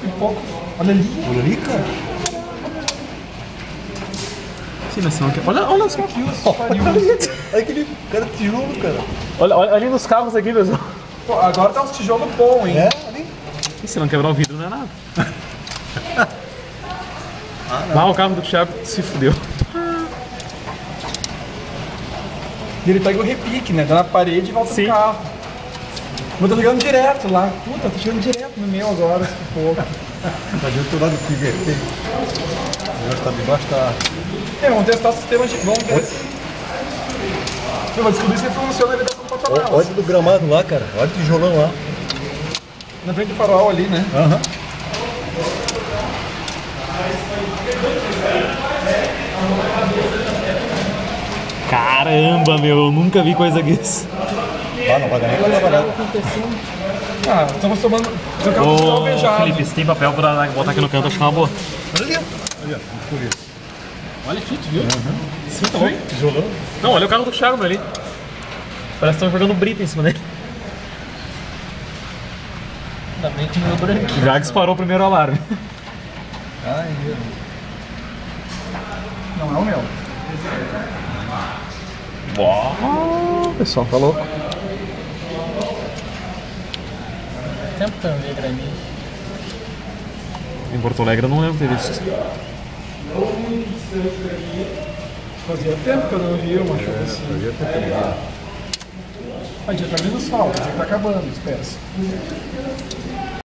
e pouco. Olha ali. Olha ali, cara. Sim, mas não quer. Olha só. Olha aquele cara de tijolo, cara. Olha ali nos carros aqui, pessoal. Pô, agora tá uns tijolos bons, hein? É, ali. E se não quebrar o vidro, não é nada. Lá o carro do Thiago se fudeu. E ele pega o repique, né? Dá na parede e volta Sim. no carro. Mas tá jogando direto lá. Puta, tá chegando direto no meu agora, esse pouco. Tá de outro lado do que ver. O negócio tá debaixo da... Vamos testar o sistema de... Vamos ver se... Eu vou descobrir se funciona a ligação do patamar. Olha do gramado lá, cara. Olha o tijolão lá. Na frente do farol ali, né? Aham. Caramba, meu, eu nunca vi coisa disso. Ah, não vai dar nem pra trabalhar. Ah, estamos tomando... Trocamos um Ô, alvejado. Felipe, se tem papel pra botar aqui no canto, acho que é uma boa. Olha ali, ó. Olha, por isso. Olha aqui, tu viu? Sim, tá bom. Tijolão. Não, olha o carro do Thiago, meu, ali. Parece que estão jogando brita em cima dele. Ainda bem que o meu branquinho. Já disparou o primeiro alarme. Ai, meu. Não é o meu. Uau, pessoal, tá louco. Tempo que eu não vi granizo. Em Porto Alegre eu não lembro ter visto. Fazia tempo que eu não via uma chuva assim. Ah, já tá vindo sol, mas tá acabando, espera.